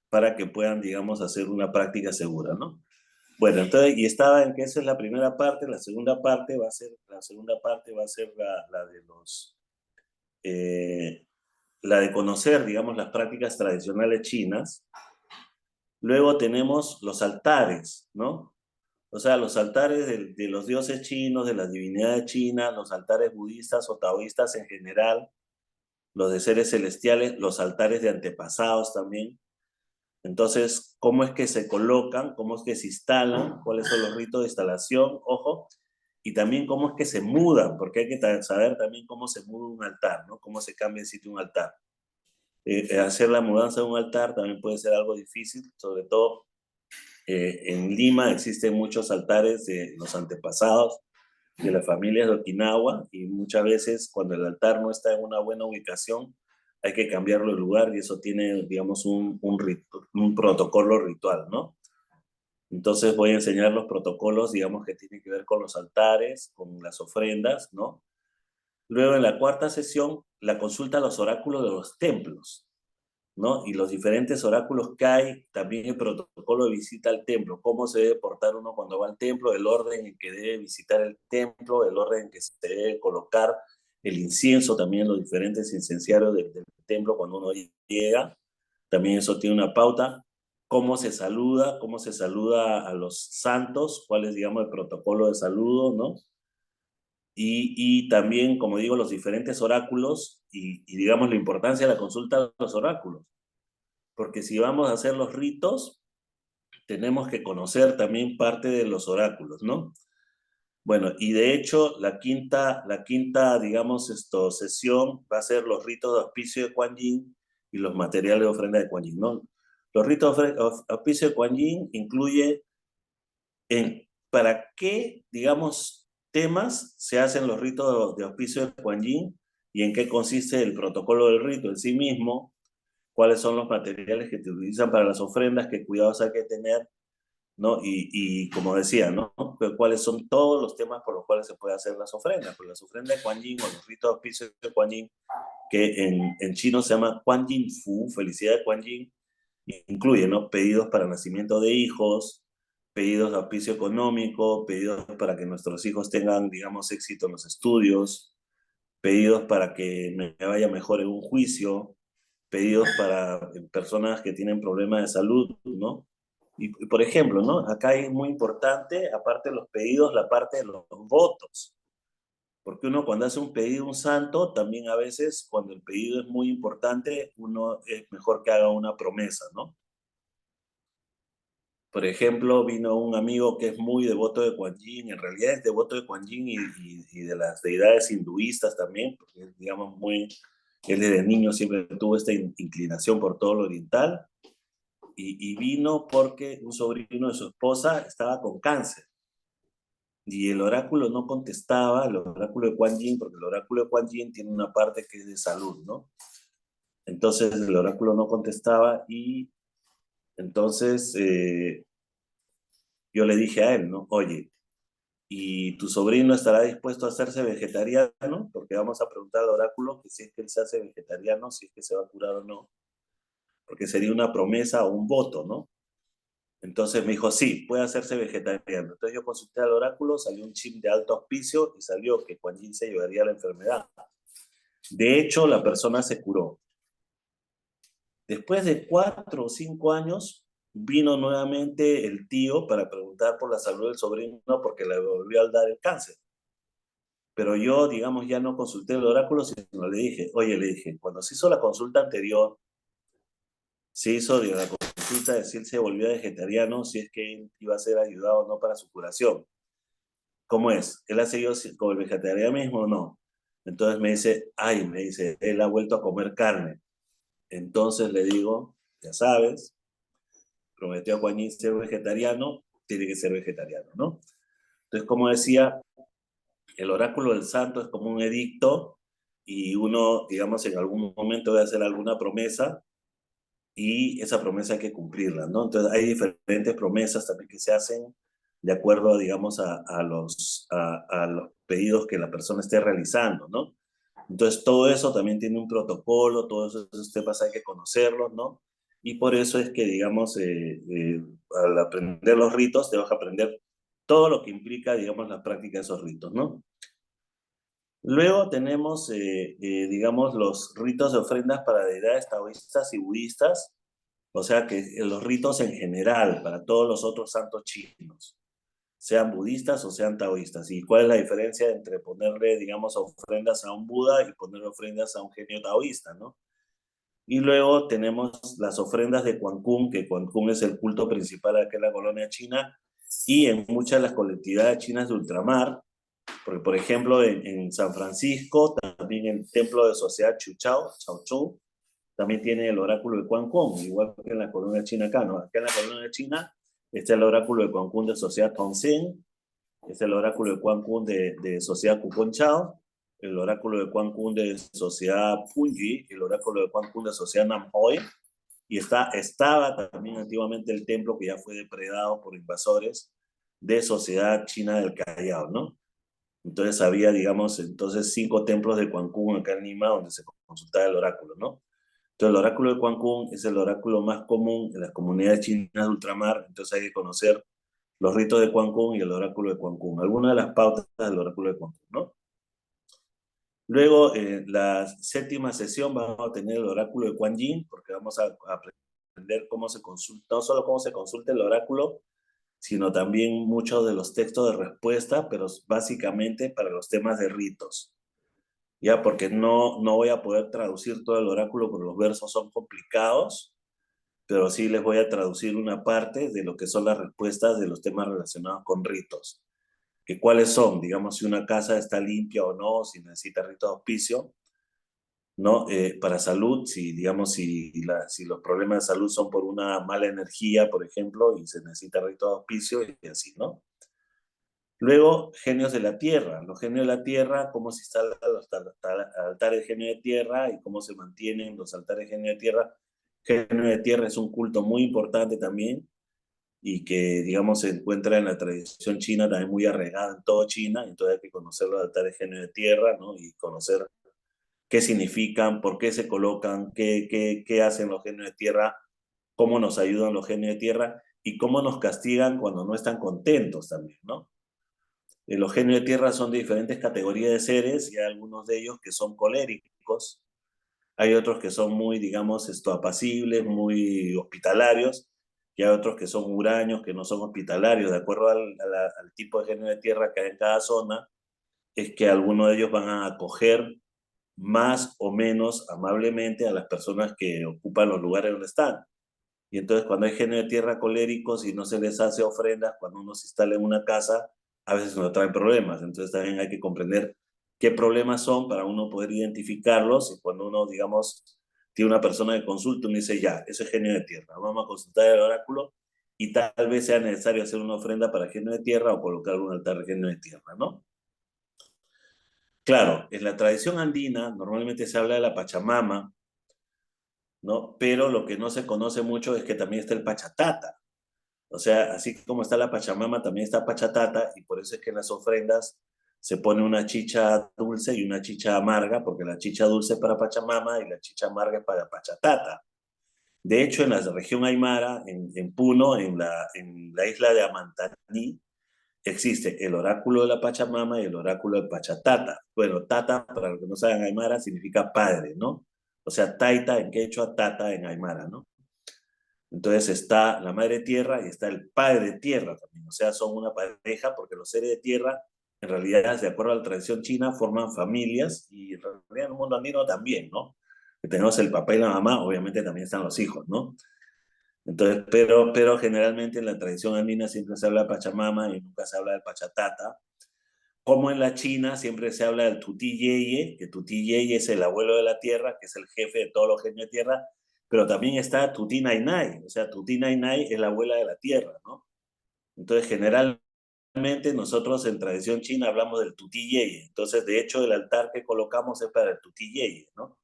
para que puedan, digamos, hacer una práctica segura, ¿no? Bueno, entonces, y estaba en que esa es la primera parte. La segunda parte va a ser la de los... la de conocer, digamos, las prácticas tradicionales chinas. Luego tenemos los altares, ¿no? O sea, los altares de los dioses chinos, de las divinidades chinas, los altares budistas o taoístas en general, los de seres celestiales, los altares de antepasados también. Entonces, ¿cómo es que se colocan? ¿Cómo es que se instalan? ¿Cuáles son los ritos de instalación? Ojo. Y también cómo es que se mudan, porque hay que saber también cómo se muda un altar, ¿no? Cómo se cambia de sitio un altar. Hacer la mudanza de un altar también puede ser algo difícil, sobre todo en Lima existen muchos altares de los antepasados de las familias de Okinawa, y muchas veces cuando el altar no está en una buena ubicación hay que cambiarlo de lugar, y eso tiene, digamos, un protocolo ritual, ¿no? Entonces voy a enseñar los protocolos, digamos, que tienen que ver con los altares, con las ofrendas, ¿no? Luego, en la cuarta sesión, la consulta a los oráculos de los templos, ¿no? Y los diferentes oráculos que hay, también el protocolo de visita al templo, cómo se debe portar uno cuando va al templo, el orden en que debe visitar el templo, el orden en que se debe colocar el incienso, también los diferentes incenciarios del templo cuando uno llega, también eso tiene una pauta. Cómo se saluda a los santos, cuál es, digamos, el protocolo de saludo, ¿no? Y también, como digo, los diferentes oráculos y digamos la importancia de la consulta a los oráculos. Porque si vamos a hacer los ritos, tenemos que conocer también parte de los oráculos, ¿no? Bueno, y de hecho, la quinta digamos, sesión va a ser los ritos de auspicio de Kuan Yin y los materiales de ofrenda de Kuan Yin, ¿no? Los ritos de auspicio de Kuan Yin incluye para qué, digamos, temas se hacen los ritos de auspicio de Kuan Yin y en qué consiste el protocolo del rito en sí mismo, cuáles son los materiales que te utilizan para las ofrendas, qué cuidados hay que tener, ¿no? Y como decía, ¿no? ¿Cuáles son todos los temas por los cuales se puede hacer las ofrendas? Pues las ofrendas de Kuan Yin o los ritos de auspicio de Kuan Yin, que en chino se llama Kuan Yin Fu, felicidad de Kuan Yin, incluye, ¿no? Pedidos para nacimiento de hijos, pedidos de auspicio económico, pedidos para que nuestros hijos tengan, digamos, éxito en los estudios, pedidos para que me vaya mejor en un juicio, pedidos para personas que tienen problemas de salud, ¿no? Y por ejemplo, ¿no? Acá es muy importante, aparte de los pedidos, la parte de los votos. Porque uno cuando hace un pedido a un santo, también a veces cuando el pedido es muy importante, uno es mejor que haga una promesa, ¿no? Por ejemplo, vino un amigo que es muy devoto de Kuan Yin, en realidad es devoto de Kuan Yin y de las deidades hinduistas también, porque digamos él desde niño siempre tuvo esta inclinación por todo lo oriental, y vino porque un sobrino de su esposa estaba con cáncer. Y el oráculo no contestaba, el oráculo de Kuan Yin, porque el oráculo de Kuan Yin tiene una parte que es de salud, ¿no? Entonces el oráculo no contestaba y entonces yo le dije a él, ¿no? Oye, ¿y tu sobrino estará dispuesto a hacerse vegetariano? Porque vamos a preguntar al oráculo que si es que él se hace vegetariano, si es que se va a curar o no. Porque sería una promesa o un voto, ¿no? Entonces me dijo, sí, puede hacerse vegetariano. Entonces yo consulté al oráculo, salió un chip de alto auspicio y salió que Kuan Yin se llevaría la enfermedad. De hecho, la persona se curó. Después de 4 o 5 años, vino nuevamente el tío para preguntar por la salud del sobrino porque le volvió a dar el cáncer. Pero yo, digamos, ya no consulté el oráculo, sino le dije, oye, le dije, cuando se hizo la consulta anterior, se hizo la consulta de si él se volvió vegetariano, si es que él iba a ser ayudado o no para su curación. ¿Cómo es? ¿Él ha seguido con el vegetarianismo o no? Entonces me dice, ay, me dice, él ha vuelto a comer carne. Entonces le digo, ya sabes, prometió a Juanín ser vegetariano, tiene que ser vegetariano, ¿no? Entonces, como decía, el oráculo del santo es como un edicto y uno, digamos, en algún momento debe hacer alguna promesa y esa promesa hay que cumplirla, ¿no? Entonces, hay diferentes promesas también que se hacen de acuerdo, digamos, a los pedidos que la persona esté realizando, ¿no? Entonces, todo eso también tiene un protocolo, todos esos temas hay que conocerlos, ¿no? Y por eso es que, digamos, al aprender los ritos, te vas a aprender todo lo que implica, digamos, la práctica de esos ritos, ¿no? Luego tenemos, digamos, los ritos de ofrendas para deidades taoístas y budistas, o sea que los ritos en general, para todos los otros santos chinos, sean budistas o sean taoístas. ¿Y cuál es la diferencia entre ponerle, digamos, ofrendas a un Buda y ponerle ofrendas a un genio taoísta, ¿no? Y luego tenemos las ofrendas de Quan Kun, que Quan Kun es el culto principal aquí en la colonia china, y en muchas de las colectividades chinas de ultramar, porque por ejemplo en San Francisco, también el templo de Sociedad Chuchao, Chao Chou, también tiene el oráculo de Quan Kun, igual que en la colonia china acá, ¿no? Acá en la colonia china está el oráculo de Quan Kun de Sociedad Tongsen, es el oráculo de Quan Kun de Sociedad Kuponchao, el oráculo de Quan Kun de Sociedad Punji, el oráculo de Quan Kun de Sociedad Namhoi, y estaba también antiguamente el templo que ya fue depredado por invasores de Sociedad China del Callao, ¿no? Entonces había, digamos, entonces 5 templos de Quan Kun acá en Lima donde se consultaba el oráculo, ¿no? Entonces el oráculo de Quan Kun es el oráculo más común en las comunidades chinas de ultramar, entonces hay que conocer los ritos de Quan Kun y el oráculo de Quan Kun, algunas de las pautas del oráculo de Quan Kun, ¿no? Luego, la séptima sesión vamos a tener el oráculo de Kuan Yin, porque vamos a aprender cómo se consulta, no solo cómo se consulta el oráculo, sino también muchos de los textos de respuesta, pero básicamente para los temas de ritos. Ya, porque no voy a poder traducir todo el oráculo porque los versos son complicados, pero sí les voy a traducir una parte de lo que son las respuestas de los temas relacionados con ritos. Que cuáles son, digamos, si una casa está limpia o no, si necesita rito de auspicio, ¿no? Para salud, si, digamos, si los problemas de salud son por una mala energía, por ejemplo, y se necesita rito de auspicio y así, ¿no? Luego, genios de la tierra. Los genios de la tierra, cómo se instalan los altares de genio de tierra y cómo se mantienen los altares de genio de tierra. Genio de tierra es un culto muy importante también y que, digamos, se encuentra en la tradición china también muy arraigada en toda China, entonces hay que conocer los altares de genio de tierra, ¿no? Y conocer qué significan, por qué se colocan, qué hacen los genios de tierra, cómo nos ayudan los genios de tierra y cómo nos castigan cuando no están contentos también, ¿no? Los genios de tierra son de diferentes categorías de seres y hay algunos de ellos que son coléricos, hay otros que son muy, digamos, apacibles, muy hospitalarios, y hay otros que son huraños, que no son hospitalarios, de acuerdo al tipo de genio de tierra que hay en cada zona, es que algunos de ellos van a acoger más o menos amablemente a las personas que ocupan los lugares donde están. Y entonces cuando hay genio de tierra coléricos y no se les hace ofrendas, cuando uno se instala en una casa, a veces nos traen problemas. Entonces también hay que comprender qué problemas son para uno poder identificarlos y cuando uno, digamos, tiene una persona que consulta y me dice, ya, eso es genio de tierra, vamos a consultar el oráculo y tal vez sea necesario hacer una ofrenda para genio de tierra o colocar un altar de genio de tierra, ¿no? Claro, en la tradición andina normalmente se habla de la Pachamama, ¿no? Pero lo que no se conoce mucho es que también está el Pachatata. O sea, así como está la Pachamama, también está Pachatata, y por eso es que en las ofrendas se pone una chicha dulce y una chicha amarga, porque la chicha dulce es para Pachamama y la chicha amarga es para Pachatata. De hecho, en la región Aymara, en Puno, en la isla de Amantaní, existe el oráculo de la Pachamama y el oráculo de Pachatata. Bueno, Tata, para los que no saben Aymara, significa padre, ¿no? O sea, Taita en quechua, Tata en Aymara, ¿no? Entonces está la madre tierra y está el padre tierra también. O sea, son una pareja porque los seres de tierra, en realidad, de acuerdo a la tradición china, forman familias y en realidad en el mundo andino también, ¿no? Que tenemos el papá y la mamá, obviamente también están los hijos, ¿no? Entonces, pero generalmente en la tradición andina siempre se habla de Pachamama y nunca se habla del Pachatata. Como en la China siempre se habla del Tuti Yeye, que Tuti Yeye es el abuelo de la tierra, que es el jefe de todos los genios de tierra, pero también está Tuti Nainai, o sea, Tuti Nainai es la abuela de la tierra, ¿no? Entonces, generalmente nosotros en tradición china hablamos del Tuti Yeye, entonces, de hecho, el altar que colocamos es para el Tuti Yeye, ¿no?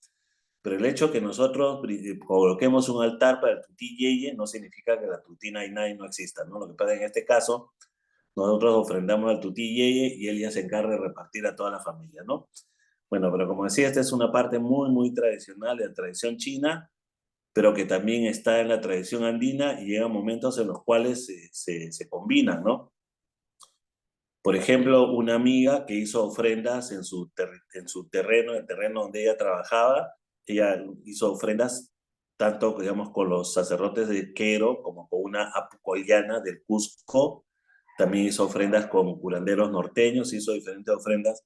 Pero el hecho que nosotros coloquemos un altar para el Tuti Yeye no significa que la Tuti Nainai no exista, ¿no? Lo que pasa en este caso, nosotros ofrendamos al Tuti Yeye y él ya se encarga de repartir a toda la familia, ¿no? Bueno, pero como decía, esta es una parte muy, muy tradicional de la tradición china, pero que también está en la tradición andina y llegan momentos en los cuales se combinan, ¿no? Por ejemplo, una amiga que hizo ofrendas en su terreno, el terreno donde ella trabajaba, ella hizo ofrendas tanto, digamos, con los sacerdotes de Quero como con una apucoyana del Cusco. También hizo ofrendas con curanderos norteños, hizo diferentes ofrendas.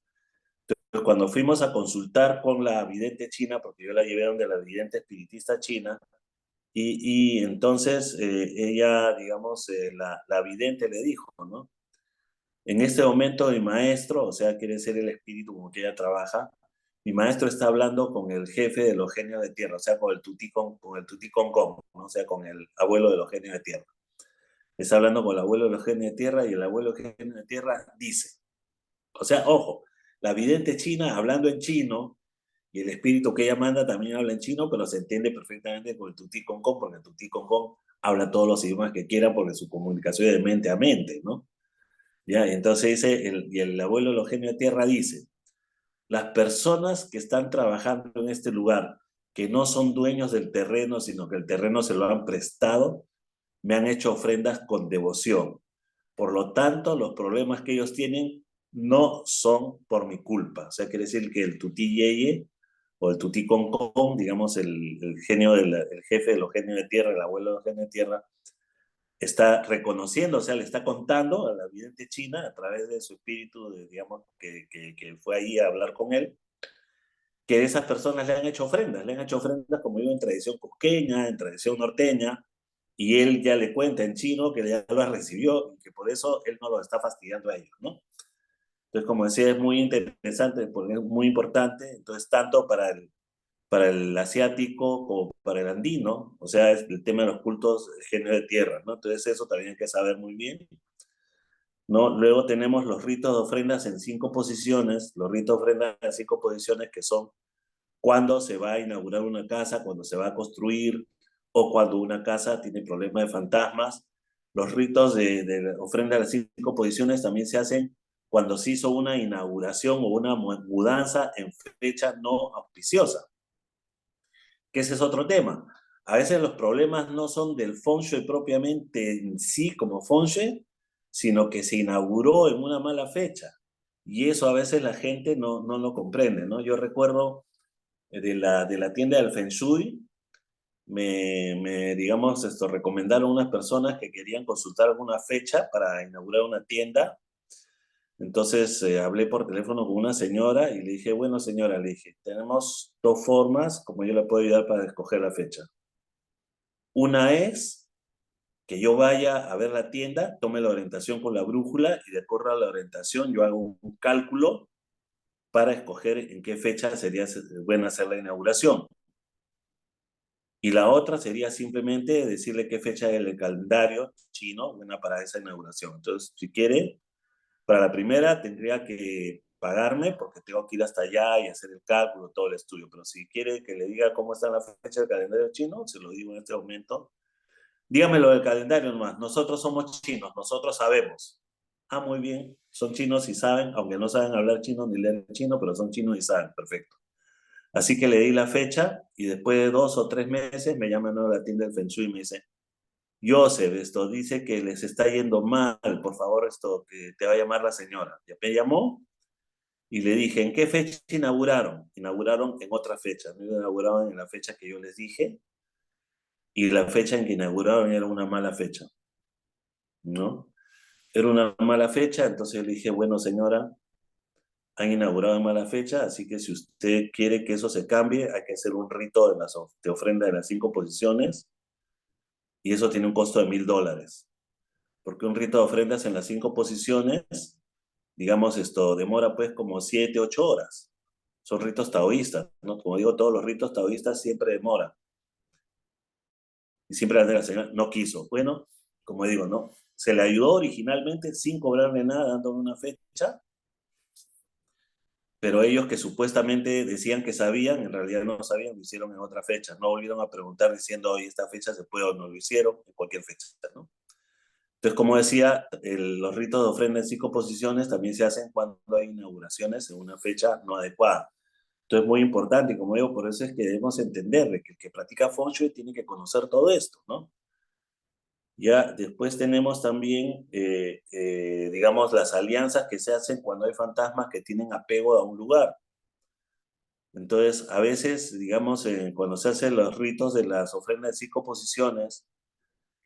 Entonces, cuando fuimos a consultar con la vidente china, porque yo la llevé donde la vidente espiritista china, y entonces ella, digamos, la vidente le dijo, ¿no? En este momento mi maestro, o sea, quiere ser el espíritu como que ella trabaja, mi maestro está hablando con el jefe de los genios de tierra, o sea, con el Tuti Con, ¿no? O sea, con el abuelo de los genios de tierra. Está hablando con el abuelo de los genios de tierra y el abuelo de los genios de tierra dice, o sea, ojo, la vidente china hablando en chino y el espíritu que ella manda también habla en chino, pero se entiende perfectamente con el Tuti Con, porque el Tuti Con habla todos los idiomas que quiera porque su comunicación es de mente a mente, ¿no? ¿Ya? Entonces dice, el abuelo de los genios de tierra dice, las personas que están trabajando en este lugar, que no son dueños del terreno, sino que el terreno se lo han prestado, me han hecho ofrendas con devoción. Por lo tanto, los problemas que ellos tienen no son por mi culpa. O sea, quiere decir que el Tuti Yeye o el Tuti Con, digamos, el genio el jefe de los genios de tierra, el abuelo de los genios de tierra, está reconociendo, o sea, le está contando a la vidente china a través de su espíritu, digamos, que fue ahí a hablar con él, que esas personas le han hecho ofrendas, como digo, en tradición cusqueña, en tradición norteña, y él ya le cuenta en chino que ya lo recibió y que por eso él no lo está fastidiando a ellos, ¿no? Entonces, como decía, es muy interesante, porque es muy importante, entonces, tanto para el asiático como para el andino, o sea, es el tema de los cultos de género de tierra, ¿no? Entonces eso también hay que saber muy bien, ¿no? Luego tenemos los ritos de ofrendas en 5 posiciones, los ritos de ofrendas en 5 posiciones que son cuando se va a inaugurar una casa, cuando se va a construir, o cuando una casa tiene problemas de fantasmas. Los ritos de ofrenda de las 5 posiciones también se hacen cuando se hizo una inauguración o una mudanza en fecha no auspiciosa, que ese es otro tema. A veces los problemas no son del feng shui propiamente en sí como feng shui, sino que se inauguró en una mala fecha. Y eso a veces la gente no lo comprende, ¿no? Yo recuerdo de la tienda del feng shui, digamos, recomendaron unas personas que querían consultar alguna fecha para inaugurar una tienda. Entonces hablé por teléfono con una señora y le dije, bueno señora, le dije, tenemos 2 formas como yo le puedo ayudar para escoger la fecha. Una es que yo vaya a ver la tienda, tome la orientación con la brújula y de acuerdo a la orientación yo hago un cálculo para escoger en qué fecha sería bueno hacer la inauguración. Y la otra sería simplemente decirle qué fecha del calendario chino buena para esa inauguración. Entonces, si quiere, para la primera tendría que pagarme porque tengo que ir hasta allá y hacer el cálculo, todo el estudio. Pero si quiere que le diga cómo está la fecha del calendario chino, se lo digo en este momento. Dígame lo del calendario nomás. Nosotros somos chinos, nosotros sabemos. Ah, muy bien. Son chinos y saben, aunque no saben hablar chino ni leer chino, pero son chinos y saben. Perfecto. Así que le di la fecha y después de 2 o 3 meses me llama de la tienda del Feng Shui y me dice, Joseph, esto dice que les está yendo mal, por favor, esto que te va a llamar la señora. Ya me llamó y le dije, ¿en qué fecha inauguraron? Inauguraron en otra fecha, no inauguraron en la fecha que yo les dije y la fecha en que inauguraron era una mala fecha, ¿no? Era una mala fecha, entonces le dije, bueno, señora, han inaugurado en mala fecha, así que si usted quiere que eso se cambie, hay que hacer un rito de ofrenda de las 5 posiciones y eso tiene un costo de $1,000. Porque un rito de ofrendas en las 5 posiciones, digamos, esto demora pues como 7, 8 horas. Son ritos taoístas, ¿no? Como digo, todos los ritos taoístas siempre demoran. Y siempre la señora no quiso. Bueno, como digo, ¿no? Se le ayudó originalmente sin cobrarle nada, dándole una fecha, pero ellos que supuestamente decían que sabían, en realidad no sabían, lo hicieron en otra fecha. No volvieron a preguntar diciendo, oye, esta fecha se puede o no, lo hicieron en cualquier fecha, ¿no? Entonces, como decía, los ritos de ofrenda en 5 posiciones también se hacen cuando hay inauguraciones en una fecha no adecuada. Entonces, muy importante, y como digo, por eso es que debemos entender de que el que practica Feng Shui tiene que conocer todo esto, ¿no? Ya después tenemos también, digamos, las alianzas que se hacen cuando hay fantasmas que tienen apego a un lugar. Entonces, a veces, digamos, cuando se hacen los ritos de las ofrendas de 5 posiciones,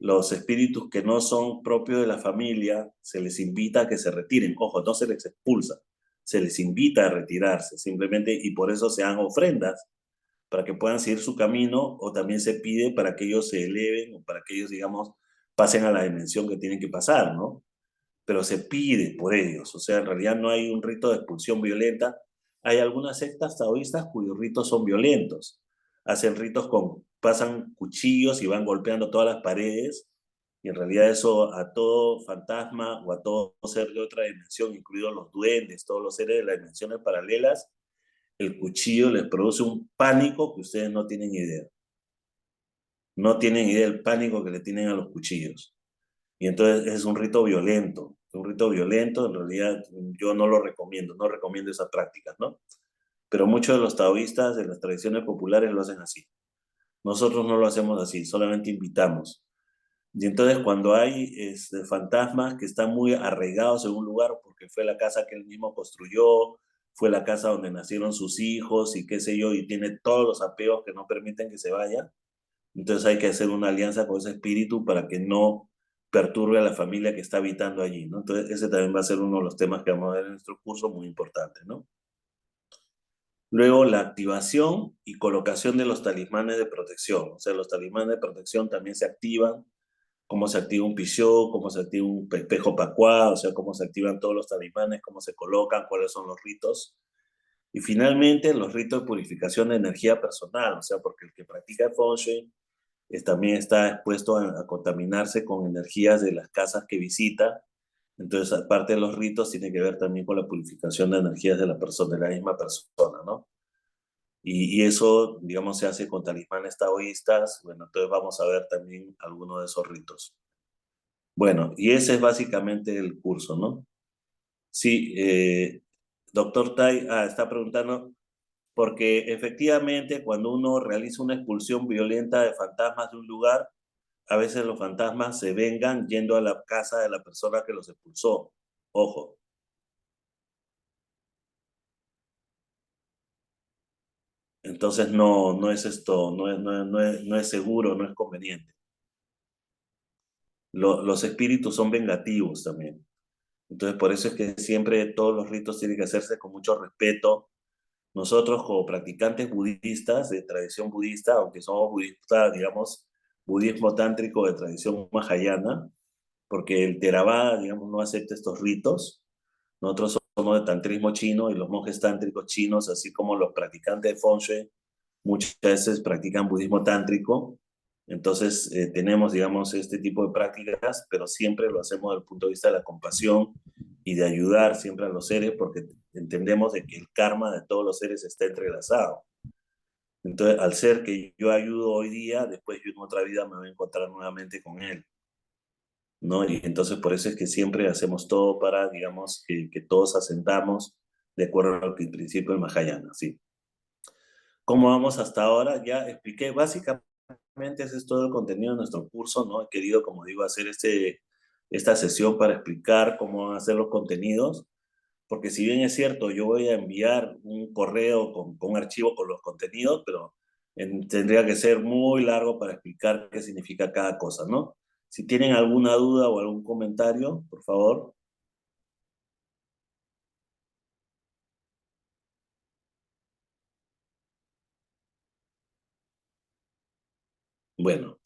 los espíritus que no son propios de la familia, se les invita a que se retiren. Ojo, no se les expulsa, se les invita a retirarse, simplemente, y por eso se dan ofrendas, para que puedan seguir su camino, o también se pide para que ellos se eleven, o para que ellos, digamos, pasen a la dimensión que tienen que pasar, ¿no? Pero se pide por ellos, o sea, en realidad no hay un rito de expulsión violenta. Hay algunas sectas taoístas cuyos ritos son violentos. Hacen ritos pasan cuchillos y van golpeando todas las paredes, y en realidad eso a todo fantasma o a todo ser de otra dimensión, incluidos los duendes, todos los seres de las dimensiones paralelas, el cuchillo les produce un pánico que ustedes no tienen idea. No tienen idea del pánico que le tienen a los cuchillos. Y entonces es un rito violento. Un rito violento, en realidad yo no lo recomiendo, no recomiendo esas prácticas, ¿no? Pero muchos de los taoístas de las tradiciones populares lo hacen así. Nosotros no lo hacemos así, solamente invitamos. Y entonces cuando hay fantasmas que están muy arraigados en un lugar porque fue la casa que él mismo construyó, fue la casa donde nacieron sus hijos y qué sé yo, y tiene todos los apegos que no permiten que se vaya, entonces hay que hacer una alianza con ese espíritu para que no perturbe a la familia que está habitando allí, ¿no? Entonces ese también va a ser uno de los temas que vamos a ver en nuestro curso, muy importante, ¿no? Luego la activación y colocación de los talismanes de protección. O sea, los talismanes de protección también se activan, cómo se activa un pichó, cómo se activa un espejo pacuá, o sea, cómo se activan todos los talismanes, cómo se colocan, cuáles son los ritos. Y finalmente, los ritos de purificación de energía personal, o sea, porque el que practica Feng Shui también está expuesto a contaminarse con energías de las casas que visita. Entonces, aparte de los ritos, tiene que ver también con la purificación de energías de la persona, de la misma persona, ¿no? Y eso, digamos, se hace con talismanes taoístas. Bueno, entonces vamos a ver también algunos de esos ritos. Bueno, y ese es básicamente el curso, ¿no? Sí, doctor Tai, está preguntando, porque efectivamente cuando uno realiza una expulsión violenta de fantasmas de un lugar, a veces los fantasmas se vengan yendo a la casa de la persona que los expulsó. Ojo. Entonces no es esto, no es seguro, no es conveniente. Los espíritus son vengativos también. Entonces, por eso es que siempre todos los ritos tienen que hacerse con mucho respeto. Nosotros, como practicantes budistas de tradición budista, aunque somos budistas, digamos, budismo tántrico de tradición mahayana, porque el Theravada, digamos, no acepta estos ritos. Nosotros somos de tantrismo chino y los monjes tántricos chinos, así como los practicantes de Feng Shui, muchas veces practican budismo tántrico. Entonces, tenemos, digamos, este tipo de prácticas, pero siempre lo hacemos desde el punto de vista de la compasión y de ayudar siempre a los seres, porque entendemos de que el karma de todos los seres está entrelazado. Entonces, al ser que yo ayudo hoy día, después yo en otra vida me voy a encontrar nuevamente con él, ¿no? Y entonces por eso es que siempre hacemos todo para, digamos, que todos asentamos de acuerdo al principio del Mahayana, ¿sí? ¿Cómo vamos hasta ahora? Ya expliqué, básicamente ese es todo el contenido de nuestro curso, ¿no? He querido, como digo, hacer esta sesión para explicar cómo van a ser los contenidos, porque si bien es cierto, yo voy a enviar un correo con un archivo con los contenidos, pero tendría que ser muy largo para explicar qué significa cada cosa, ¿no? Si tienen alguna duda o algún comentario, por favor. Bueno,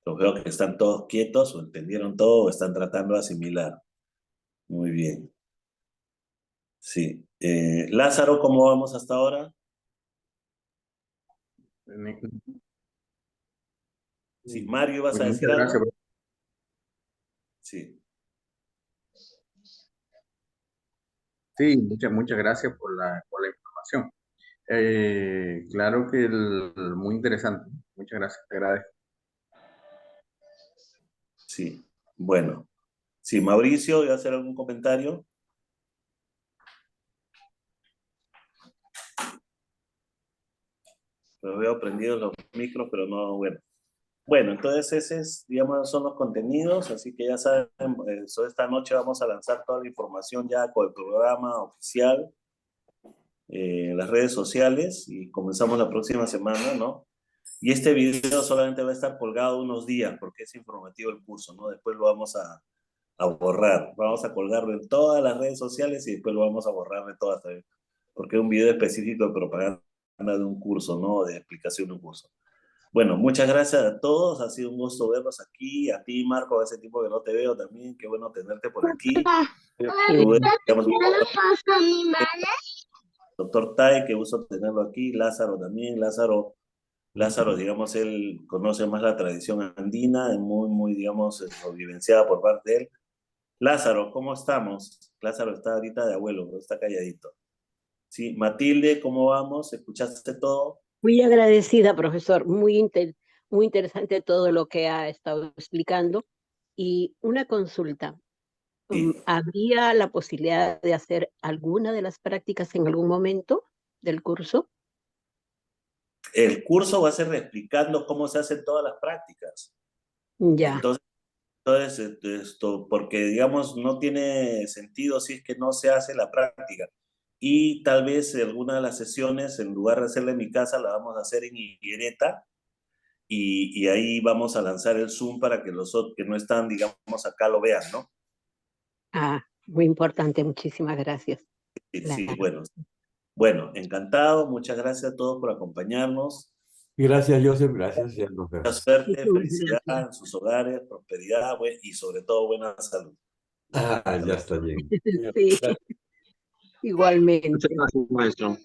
los veo que están todos quietos o entendieron todo o están tratando de asimilar. Muy bien. Sí. Lázaro, ¿cómo vamos hasta ahora? Sí, Mario, ¿vas a Muchas decir gracias, algo? Sí. sí, muchas gracias por la información. Claro que muy interesante. Muchas gracias, te agradezco. Sí. Bueno. Sí, Mauricio, ¿iba a hacer algún comentario? Los veo prendidos los micros, pero no, bueno. Bueno, entonces ese digamos, son los contenidos, así que ya saben, esta noche vamos a lanzar toda la información ya con el programa oficial en las redes sociales y comenzamos la próxima semana, ¿no? Y este video solamente va a estar colgado unos días porque es informativo el curso, ¿no? Después lo vamos a borrar, vamos a colgarlo en todas las redes sociales y después lo vamos a borrar de todas, porque es un video específico de propaganda de un curso, ¿no? De explicación de un curso. Bueno, muchas gracias a todos, ha sido un gusto verlos aquí, a ti Marco, a ese tiempo que no te veo también, qué bueno tenerte por aquí. Doctor Tai, qué gusto tenerlo aquí, Lázaro también, Lázaro, digamos, él conoce más la tradición andina, es muy, digamos, vivenciada por parte de él. Lázaro, ¿cómo estamos? Lázaro está ahorita de abuelo, pero está calladito. Sí, Matilde, ¿cómo vamos? ¿Escuchaste todo? Muy agradecida, profesor. Muy interesante todo lo que ha estado explicando. Y una consulta. Sí. ¿Habría la posibilidad de hacer alguna de las prácticas en algún momento del curso? El curso va a ser explicando cómo se hacen todas las prácticas. Ya. Entonces, porque digamos, no tiene sentido si es que no se hace la práctica. Y tal vez alguna de las sesiones, en lugar de hacerla en mi casa, la vamos a hacer en Higuereta. Y ahí vamos a lanzar el Zoom para que los que no están, digamos, acá lo vean, ¿no? Ah, muy importante. Muchísimas gracias. Sí, Claro. sí, bueno. Bueno, encantado. Muchas gracias a todos por acompañarnos. Gracias, Joseph. Gracias. Ya nos Mucha vemos. suerte, felicidad en sus hogares, prosperidad y sobre todo buena salud. Ah, ya está bien. Sí, igualmente. Muchas gracias, maestro.